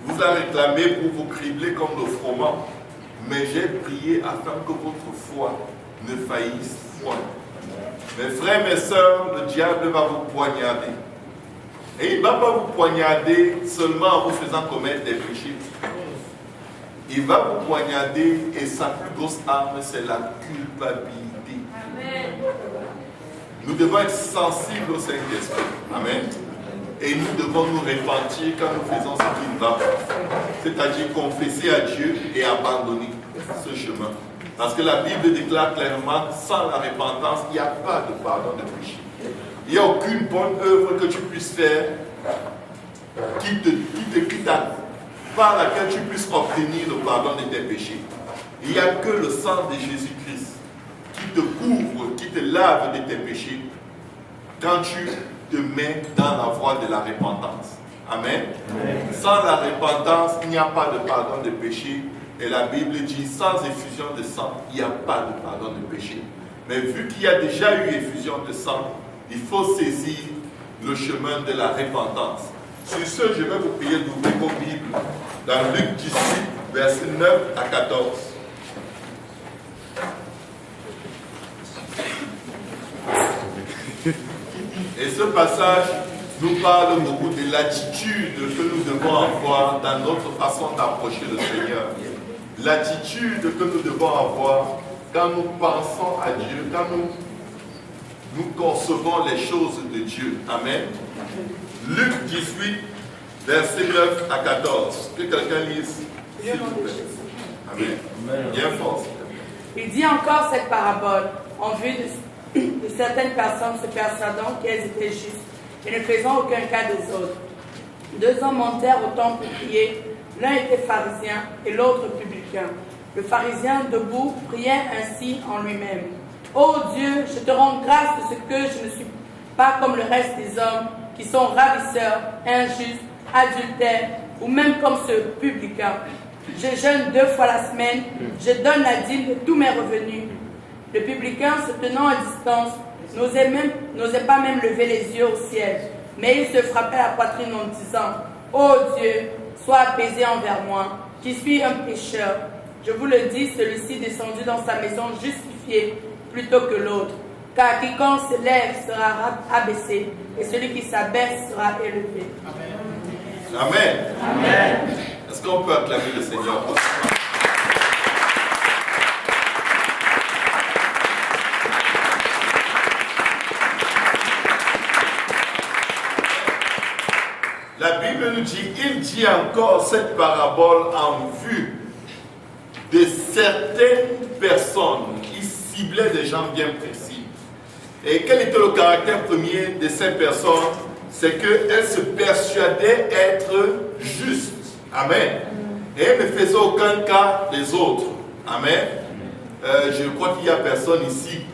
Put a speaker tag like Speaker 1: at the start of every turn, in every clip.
Speaker 1: vous a réclamé pour vous cribler comme le froment. Mais j'ai prié afin que votre foi ne faillisse point. Mes frères, mes sœurs, le diable va vous poignarder. Et il ne va pas vous poignarder seulement en vous faisant commettre des péchés. Il va vous poignarder et sa plus grosse arme, c'est la culpabilité. Amen. Nous devons être sensibles au Saint-Esprit. Amen. Et nous devons nous repentir quand nous faisons ce qui ne va pas. C'est-à-dire confesser à Dieu et abandonner ce chemin. Parce que la Bible déclare clairement, sans la repentance, il n'y a pas de pardon de péché. Il n'y a aucune bonne œuvre que tu puisses faire par laquelle tu puisses obtenir le pardon de tes péchés. Il n'y a que le sang de Jésus-Christ qui te couvre, qui te lave de tes péchés quand tu te mets dans la voie de la repentance. Amen. Amen. Sans la repentance, il n'y a pas de pardon de péché. Et la Bible dit, sans effusion de sang, il n'y a pas de pardon de péché. Mais vu qu'il y a déjà eu effusion de sang, il faut saisir le chemin de la repentance. Sur ce, je vais vous prier d'ouvrir vos Bibles dans Luc 18, versets 9 à 14. Et ce passage nous parle beaucoup de l'attitude que nous devons avoir dans notre façon d'approcher le Seigneur. L'attitude que nous devons avoir quand nous pensons à Dieu, quand nous concevons les choses de Dieu. Amen. Luc 18, versets 9 à 14. Que quelqu'un lise, s'il vous plaît. Amen. Bien fort.
Speaker 2: Il dit encore cette parabole en vue de certaines personnes se persuadant qu'elles étaient justes et ne faisant aucun cas des autres. 2 hommes montèrent au temple pour prier. L'un était pharisien et l'autre publicain. Le pharisien, debout, priait ainsi en lui-même. « Ô Dieu, je te rends grâce de ce que je ne suis pas comme le reste des hommes qui sont ravisseurs, injustes, adultères ou même comme ce publicain. Je jeûne 2 fois la semaine, je donne la dîme de tous mes revenus. » Le publicain, se tenant à distance, n'osait pas même lever les yeux au ciel, mais il se frappait la poitrine en disant « Ô Dieu, sois apaisé envers moi, qui suis un pécheur. » Je vous le dis, celui-ci descendu dans sa maison justifié plutôt que l'autre. Car quiconque se lève sera abaissé, et celui qui s'abaisse sera élevé.
Speaker 1: Amen. Amen. Amen. Est-ce qu'on peut acclamer le Seigneur pour ça? La Bible nous dit, il dit encore cette parabole en vue de certaines personnes. Il ciblait des gens bien précis. Et quel était le caractère premier de ces personnes? C'est qu'elles se persuadaient être justes. Amen. Et elles ne faisaient aucun cas des autres. Amen. Je crois qu'il n'y a personne ici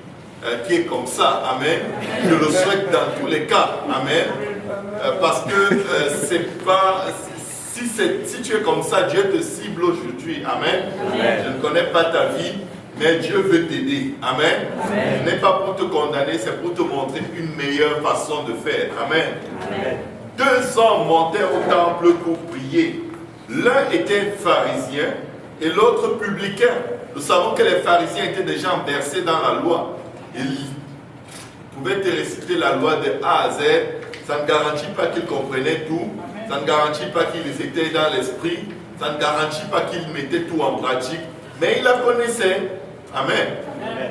Speaker 1: qui est comme ça. Amen. Je le souhaite dans tous les cas. Amen. Parce que c'est pas... Si tu es comme ça, Dieu te cible aujourd'hui. Amen. Amen. Je ne connais pas ta vie, mais Dieu veut t'aider. Amen. Amen. Ce n'est pas pour te condamner, c'est pour te montrer une meilleure façon de faire. Amen. Amen. 2 hommes montèrent au temple pour prier. L'un était pharisien et l'autre publicain. Nous savons que les pharisiens étaient déjà versés dans la loi. Ils pouvaient te réciter la loi de A à Z. Ça ne garantit pas qu'ils comprenaient tout. Ça ne garantit pas qu'ils étaient dans l'esprit. Ça ne garantit pas qu'ils mettaient tout en pratique. Mais ils la connaissaient. Amen.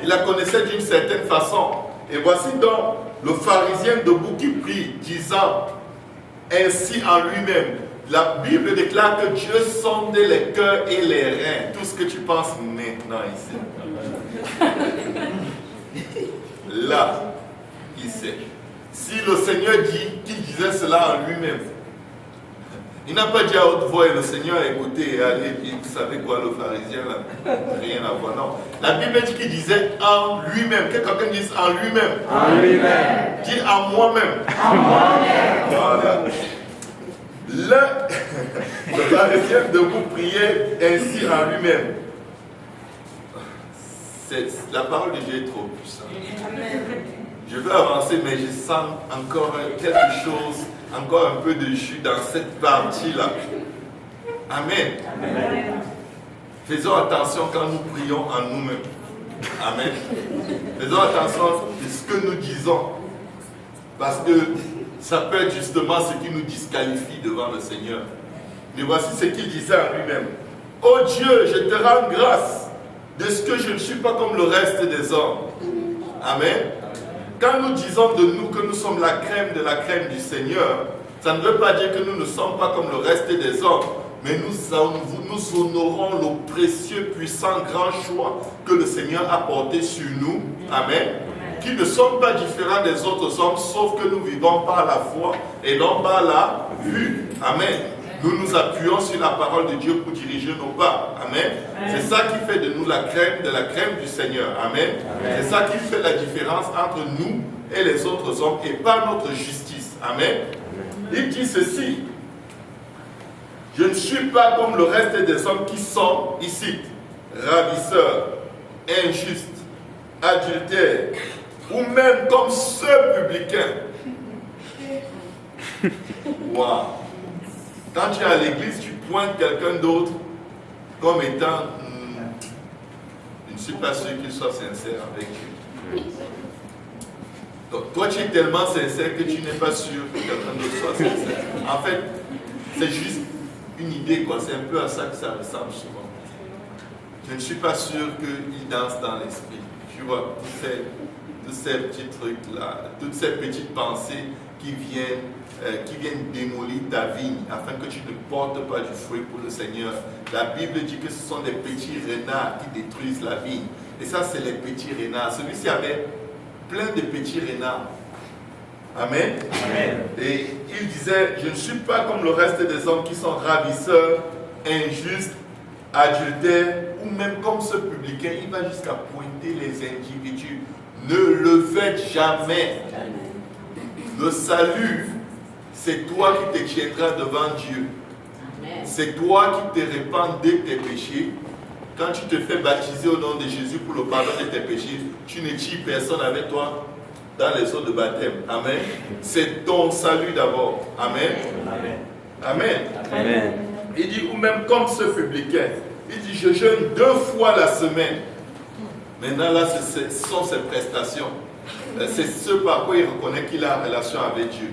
Speaker 1: Ils la connaissaient d'une certaine façon. Et voici donc le pharisien debout qui prie, disant ainsi en lui-même. La Bible déclare que Dieu sondait les cœurs et les reins. Tout ce que tu penses maintenant ici. Là, il sait. Si le Seigneur dit qu'il disait cela en lui-même, il n'a pas dit à haute voix et le Seigneur a écouté et allé dire, vous savez quoi, le pharisien là, rien à voir. Non. La Bible dit qu'il disait en lui-même. Que quelqu'un dise en lui-même. En lui-même. Dis en moi-même. En moi-même. Voilà. Le pharisien debout priait ainsi en lui-même. La parole de Dieu est trop puissante. Je veux avancer, mais je sens encore quelque chose, encore un peu de jus dans cette partie-là. Amen. Faisons attention quand nous prions en nous-mêmes. Amen. Faisons attention à ce que nous disons. Parce que ça peut être justement ce qui nous disqualifie devant le Seigneur. Mais voici ce qu'il disait à lui-même. Oh Dieu, je te rends grâce de ce que je ne suis pas comme le reste des hommes. Amen. Quand nous disons de nous que nous sommes la crème de la crème du Seigneur, ça ne veut pas dire que nous ne sommes pas comme le reste des hommes, mais nous honorons le précieux, puissant, grand choix que le Seigneur a porté sur nous. Amen. Qui ne sommes pas différents des autres hommes, sauf que nous vivons par la foi et non par la vue. Amen. Nous nous appuyons sur la parole de Dieu pour diriger nos pas. Amen. C'est ça qui fait de nous la crème de la crème du Seigneur. Amen. C'est ça qui fait la différence entre nous et les autres hommes et pas notre justice. Amen. Il dit ceci. Je ne suis pas comme le reste des hommes qui sont ici, ravisseurs, injustes, adultères, ou même comme ce publicain. Waouh! Quand tu es à l'église, tu pointes quelqu'un d'autre comme étant je ne suis pas sûr qu'il soit sincère avec Dieu. Donc, toi, tu es tellement sincère que tu n'es pas sûr que quelqu'un d'autre soit sincère. En fait, c'est juste une idée, quoi. C'est un peu à ça que ça ressemble souvent. Je ne suis pas sûr qu'il danse dans l'esprit. Tu vois, tous ces petits trucs-là, toutes ces petites pensées qui viennent démolir ta vigne afin que tu ne portes pas du fruit pour le Seigneur. La Bible dit que ce sont des petits renards qui détruisent la vigne. Et ça, c'est les petits renards. Celui-ci avait plein de petits renards. Amen. Amen. Et il disait, je ne suis pas comme le reste des hommes qui sont ravisseurs, injustes, adultères, ou même comme ce publicain. Il va jusqu'à pointer les individus. Ne le faites jamais. Le salut, c'est toi qui te tiendras devant Dieu. C'est toi qui te répands de tes péchés. Quand tu te fais baptiser au nom de Jésus pour le pardon de tes péchés, tu ne tues personne avec toi dans les eaux de baptême. Amen. C'est ton salut d'abord. Amen. Amen. Amen. Il dit, ou même comme ce publicain, il dit, je jeûne 2 fois la semaine. Maintenant là, ce sont ses prestations. C'est ce par quoi il reconnaît qu'il a en relation avec Dieu.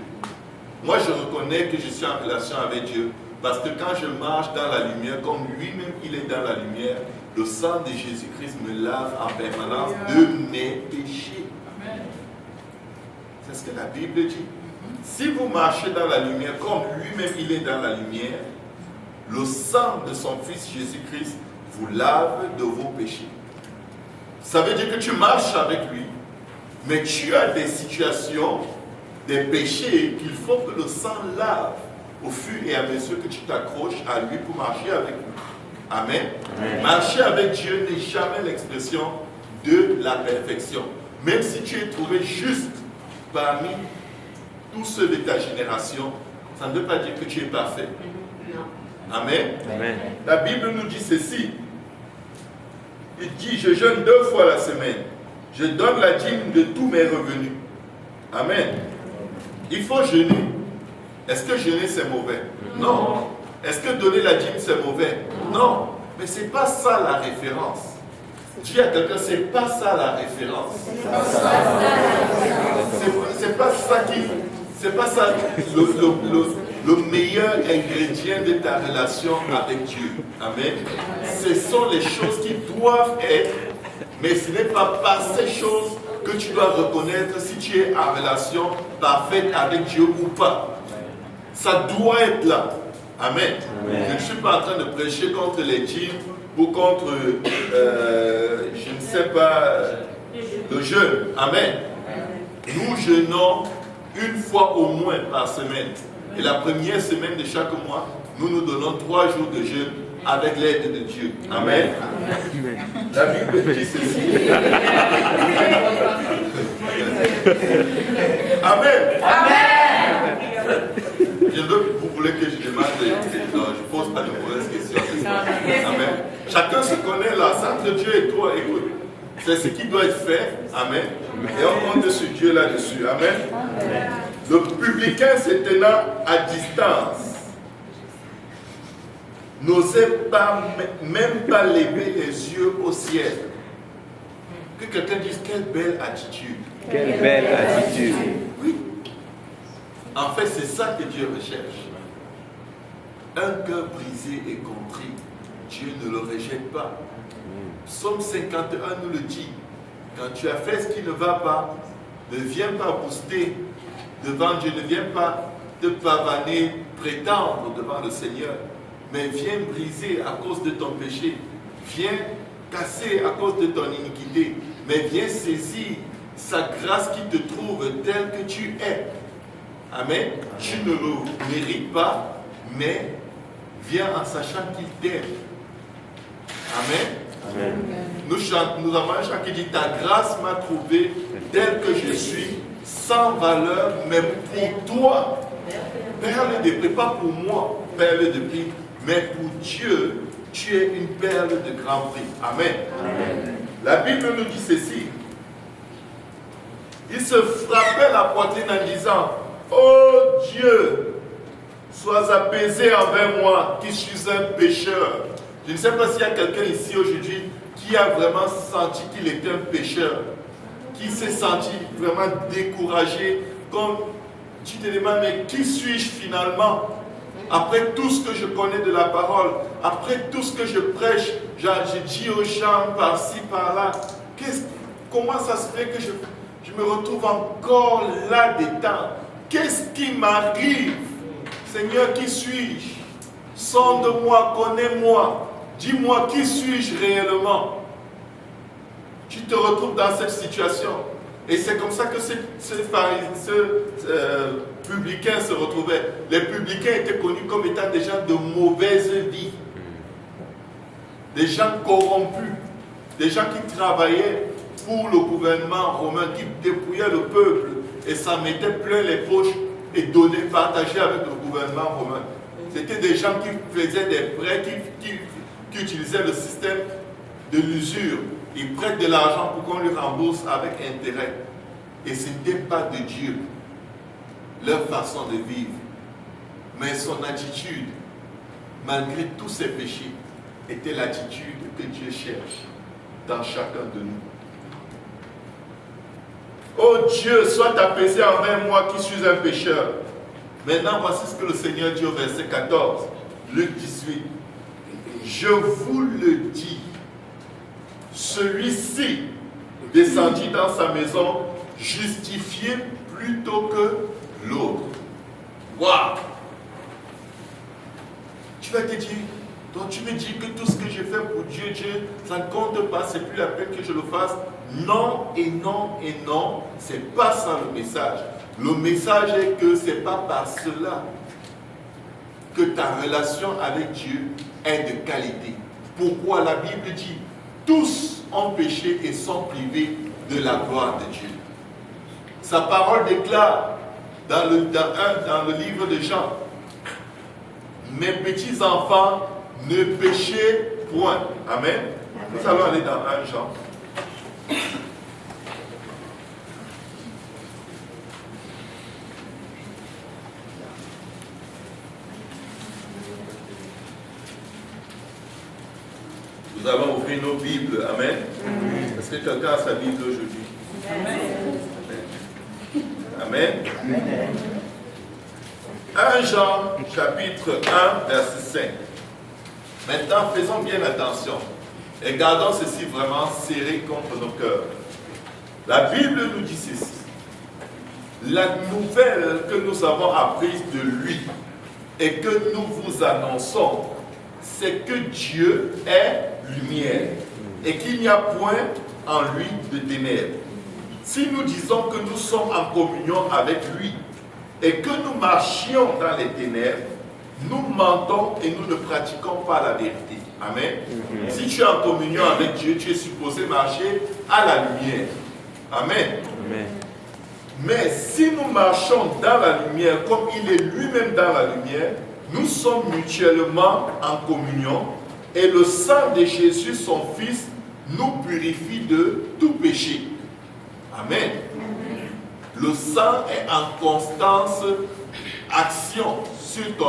Speaker 1: Moi, je reconnais que je suis en relation avec Dieu parce que quand je marche dans la lumière, comme lui-même il est dans la lumière, le sang de Jésus-Christ me lave en permanence de mes péchés. C'est ce que la Bible dit. Si vous marchez dans la lumière, comme lui-même il est dans la lumière, le sang de son Fils Jésus-Christ vous lave de vos péchés. Ça veut dire que tu marches avec lui, mais tu as des situations, des péchés qu'il faut que le sang lave au fur et à mesure que tu t'accroches à lui pour marcher avec lui. Amen. Amen. Marcher avec Dieu n'est jamais l'expression de la perfection. Même si tu es trouvé juste parmi tous ceux de ta génération, ça ne veut pas dire que tu es parfait. Amen. Amen. La Bible nous dit ceci. Il dit, je jeûne 2 fois la semaine. Je donne la dîme de tous mes revenus. Amen. Il faut jeûner. Est-ce que jeûner c'est mauvais? Non. Est-ce que donner la dîme c'est mauvais? Non. Mais ce n'est pas ça la référence. Dis à quelqu'un, ce n'est pas ça la référence. C'est pas ça qui... C'est pas ça le meilleur ingrédient de ta relation avec Dieu. Amen. Ce sont les choses qui doivent être, mais ce n'est pas par ces choses que tu dois reconnaître si tu es en relation parfaite avec Dieu ou pas. Ça doit être là. Amen. Amen. Je ne suis pas en train de prêcher contre les dîmes ou contre, je ne sais pas, le jeûne. Amen. Nous jeûnons 1 fois au moins par semaine. Et la première semaine de chaque mois, nous nous donnons 3 jours de jeûne avec l'aide de Dieu. Amen. Amen. La Bible dit ceci. Amen. Amen. Vous voulez que je demande non, je ne pose pas de mauvaises questions. Amen. Chacun se connaît là, c'est entre Dieu et toi. Écoute, c'est ce qui doit être fait. Amen. Et on compte sur Dieu là-dessus. Amen. Amen. Le publicain se tenant à distance n'osait même pas lever les yeux au ciel. Que quelqu'un dise, quelle belle attitude.
Speaker 3: Quelle belle attitude.
Speaker 1: Oui. En fait, c'est ça que Dieu recherche. Un cœur brisé et contrit, Dieu ne le rejette pas. Psaume 51 nous le dit. Quand tu as fait ce qui ne va pas, ne viens pas booster devant Dieu, ne viens pas te pavaner, prétendre devant le Seigneur, mais viens briser à cause de ton péché, viens casser à cause de ton iniquité, mais viens saisir sa grâce qui te trouve tel que tu es. Amen. Tu ne le mérites pas, mais viens en sachant qu'il t'aime. Amen.
Speaker 3: Amen.
Speaker 1: Nous avons un chant qui dit, ta grâce m'a trouvé tel que je suis, sans valeur, mais pour toi. Perle de prix, pas pour moi, perle de prix, mais pour Dieu, tu es une perle de grand prix. Amen.
Speaker 3: Amen.
Speaker 1: La Bible nous dit ceci. Il se frappait la poitrine en disant, oh Dieu, sois apaisé envers moi, qui suis un pécheur. Je ne sais pas s'il y a quelqu'un ici aujourd'hui qui a vraiment senti qu'il était un pécheur, qui s'est senti vraiment découragé, comme tu te demandes, mais qui suis-je finalement? Après tout ce que je connais de la parole, après tout ce que je prêche, je dis aux gens par-ci, par-là, comment ça se fait que je me retrouve encore là-dedans? Qu'est-ce qui m'arrive? Seigneur, qui suis-je? Sonde-moi, connais-moi. Dis-moi, qui suis-je réellement? Tu te retrouves dans cette situation. Et c'est comme ça que ce publicain se retrouvait. Les publicains étaient connus comme étant des gens de mauvaise vie. Des gens corrompus. Des gens qui travaillaient pour le gouvernement romain, qui dépouillaient le peuple et s'en mettaient plein les poches et partageaient avec le gouvernement romain. C'était des gens qui faisaient des prêts, qui utilisaient le système de l'usure. Ils prêtent de l'argent pour qu'on lui rembourse avec intérêt. Et ce n'était pas de Dieu, leur façon de vivre. Mais son attitude, malgré tous ses péchés, était l'attitude que Dieu cherche dans chacun de nous. Oh Dieu, sois apaisé envers moi qui suis un pécheur. Maintenant, voici ce que le Seigneur dit au verset 14, Luc 18. Je vous le dis, celui-ci descendit dans sa maison justifié plutôt que l'autre. Waouh! Tu vas te dire, donc tu me dis que tout ce que j'ai fait pour Dieu, ça ne compte pas, c'est plus la peine que je le fasse. Non et non et non, c'est pas ça le message. Le message est que c'est pas par cela que ta relation avec Dieu est de qualité. Pourquoi la Bible dit, tous ont péché et sont privés de la gloire de Dieu. Sa parole déclare dans le livre de Jean, mes petits enfants, ne péchez point. Amen. Nous allons aller dans 1 Jean. Nous allons ouvrir nos Bibles. Amen. Est-ce que quelqu'un a sa Bible aujourd'hui? Amen. Amen. 1 Jean, chapitre 1, verset 5. Maintenant, faisons bien attention et gardons ceci vraiment serré contre nos cœurs. La Bible nous dit ceci. La nouvelle que nous avons apprise de lui et que nous vous annonçons, c'est que Dieu est lumière et qu'il n'y a point en lui de ténèbres. Si nous disons que nous sommes en communion avec lui et que nous marchions dans les ténèbres, nous mentons et nous ne pratiquons pas la vérité. Amen. Si tu es en communion avec Dieu, tu es supposé marcher à la lumière. Amen.
Speaker 3: Amen.
Speaker 1: Mais si nous marchons dans la lumière comme il est lui-même dans la lumière, nous sommes mutuellement en communion et le sang de Jésus, son Fils, nous purifie de tout péché. Amen. Le sang est en constante action sur ton